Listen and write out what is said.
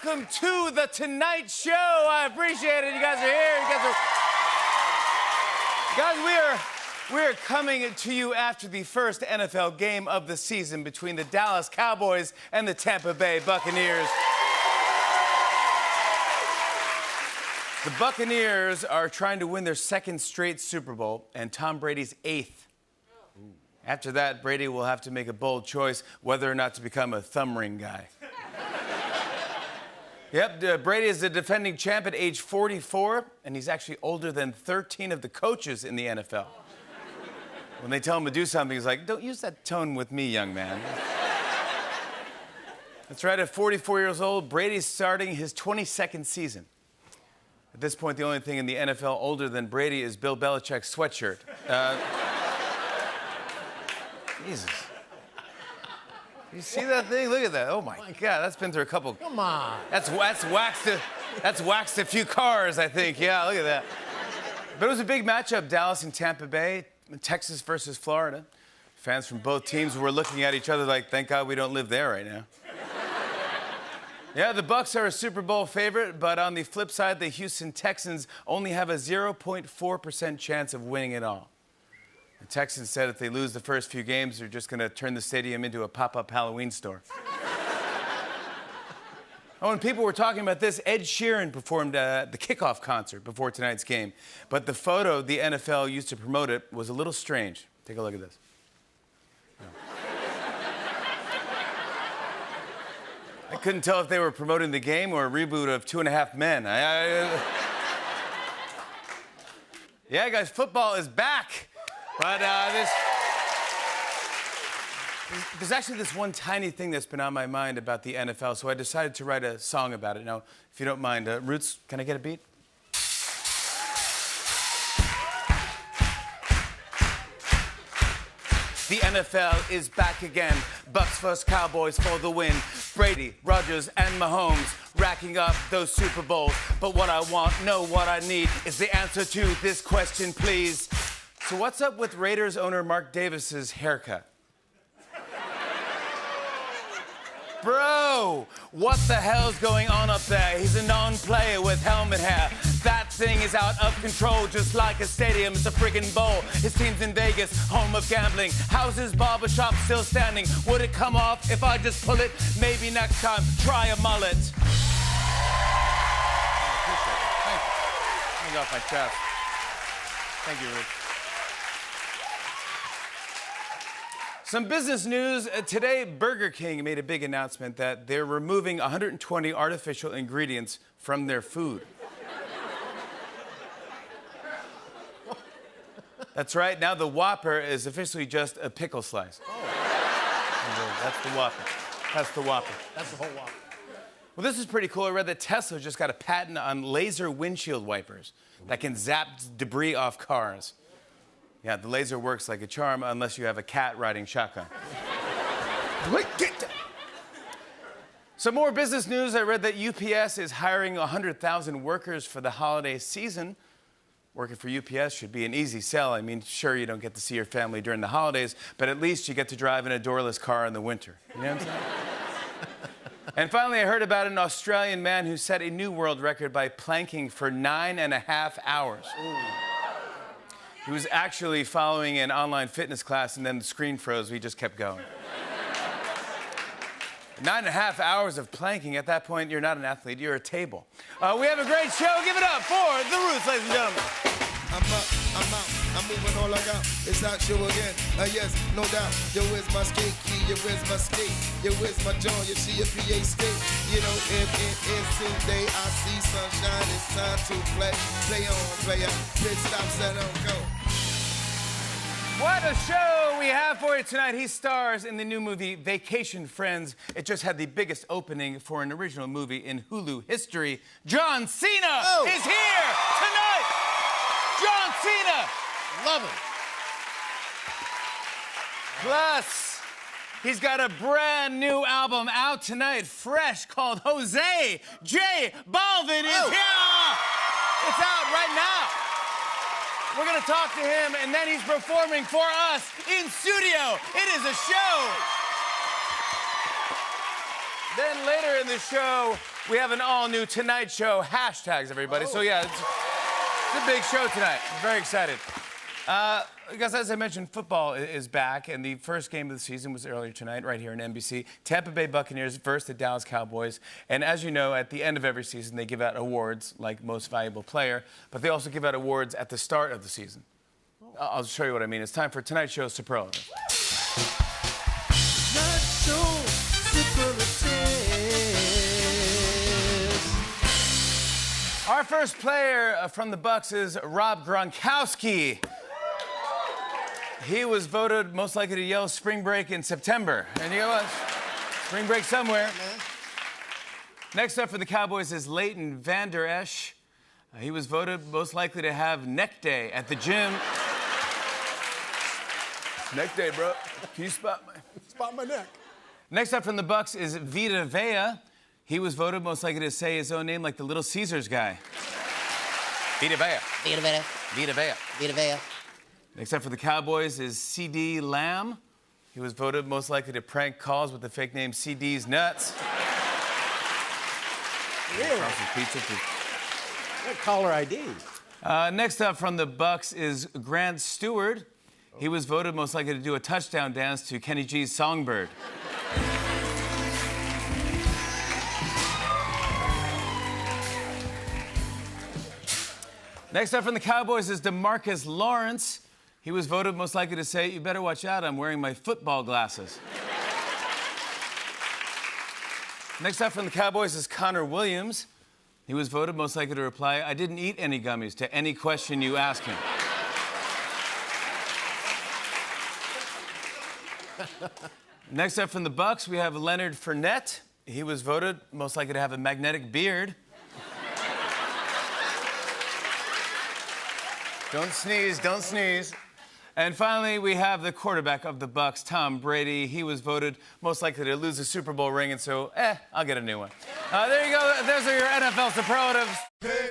welcome to The Tonight Show. I appreciate it. You guys are here. We are coming to you after the first NFL game of the season between the Dallas Cowboys and the Tampa Bay Buccaneers. The Buccaneers are trying to win their second straight Super Bowl and Tom Brady's eighth. After that, Brady will have to make a bold choice whether or not to become a thumb ring guy. Yep, Brady is the defending champ at age 44, and he's actually older than 13 of the coaches in the NFL. When they tell him to do something, he's like, don't use that tone with me, young man. That's right, at 44 years old, Brady's starting his 22nd season. At this point, the only thing in the NFL older than Brady is Bill Belichick's sweatshirt. Jesus. You see that thing? Look at that. Oh, my God. That's been through a couple. Come on. That's waxed a few cars, I think. Yeah, look at that. But it was a big matchup, Dallas and Tampa Bay, Texas versus Florida. Fans from both teams were looking at each other like, thank God we don't live there right now. Yeah, the Bucs are a Super Bowl favorite, but on the flip side, the Houston Texans only have a 0.4% chance of winning it all. The Texans said if they lose the first few games, they're just going to turn the stadium into a pop-up Halloween store. Oh, and people were talking about this. Ed Sheeran performed the kickoff concert before tonight's game. But the photo the NFL used to promote it was a little strange. Take a look at this. I couldn't tell if they were promoting the game or a reboot of 2.5 Men. Yeah, guys, football is back. But there's actually this one tiny thing that's been on my mind about the NFL, so I decided to write a song about it. Now, if you don't mind, Roots, can I get a beat? The NFL is back again. Bucs vs. Cowboys for the win. Brady, Rodgers, and Mahomes racking up those Super Bowls. But what I want, no, what I need is the answer to this question, please. So what's up with Raiders owner Mark Davis's haircut? Bro, what the hell's going on up there? He's a non-player with helmet hair. That thing is out of control, just like a stadium. It's a friggin' bowl. His team's in Vegas, home of gambling. How's his barbershop still standing? Would it come off if I just pull it? Maybe next time, try a mullet. Thank you. Off my chest. Thank you, Ruth. Some business news. Today, Burger King made a big announcement that they're removing 120 artificial ingredients from their food. That's right. Now the Whopper is officially just a pickle slice. Oh. That's the Whopper. That's the Whopper. That's the whole Whopper. Well, this is pretty cool. I read that Tesla just got a patent on laser windshield wipers that can zap debris off cars. Yeah, the laser works like a charm unless you have a cat riding shotgun. Some more business news. I read that UPS is hiring 100,000 workers for the holiday season. Working for UPS should be an easy sell. I mean, sure, you don't get to see your family during the holidays, but at least you get to drive in a doorless car in the winter. You know what I'm saying? And finally, I heard about an Australian man who set a new world record by planking for 9.5 hours. Ooh. He was actually following an online fitness class, and then the screen froze. We just kept going. 9.5 hours of planking. At that point, you're not an athlete. You're a table. We have a great show. Give it up for The Roots, ladies and gentlemen. I'm up, I'm out, I'm moving all I got. It's not you again. Yes, no doubt. Yo, where's my skate key? Yo, where's my skate? Yo, where's my joint? You see a PA skate? You know, if it is today, I see sunshine. It's time to play. Play on, play out. Pit stop, set on, go. What a show we have for you tonight. He stars in the new movie Vacation Friends. It just had the biggest opening for an original movie in Hulu history. John Cena is here tonight. John Cena. Love him. Plus, he's got a brand new album out tonight, fresh, called Jose. J Balvin is here. It's out right now. We're going to talk to him, and then he's performing for us in studio. It is a show. Then later in the show, we have an all-new Tonight Show hashtags, everybody. So yeah, it's a big show tonight. I'm very excited. Because as I mentioned, football is back, and the first game of the season was earlier tonight, right here on NBC. Tampa Bay Buccaneers versus the Dallas Cowboys. And as you know, at the end of every season, they give out awards like Most Valuable Player, but they also give out awards at the start of the season. I'll show you what I mean. It's time for Tonight Show Superlative. Our first player from the Bucs is Rob Gronkowski. He was voted most likely to yell spring break in September. And you know what? Spring break somewhere. Next up for the Cowboys is Leighton Vander Esch. He was voted most likely to have neck day at the gym. Neck day, bro. Can you spot my neck? Next up from the Bucs is Vita Vea. He was voted most likely to say his own name like the Little Caesars guy. Vita Vea. Vita Vea. Vita Vea. Vita Vea. Next up for the Cowboys is CD Lamb. He was voted most likely to prank calls with the fake name CD's Nuts. Really? Pizza. What caller ID? Next up from the Bucs is Grant Stewart. He was voted most likely to do a touchdown dance to Kenny G's Songbird. Next up from the Cowboys is DeMarcus Lawrence. He was voted most likely to say, "You better watch out, I'm wearing my football glasses." Next up from the Cowboys is Connor Williams. He was voted most likely to reply, "I didn't eat any gummies," to any question you ask him. Next up from the Bucs, we have Leonard Fournette. He was voted most likely to have a magnetic beard. Don't sneeze, don't sneeze. And finally, we have the quarterback of the Bucs, Tom Brady. He was voted most likely to lose a Super Bowl ring, and so, I'll get a new one. There you go. Those are your NFL superlatives. Hey.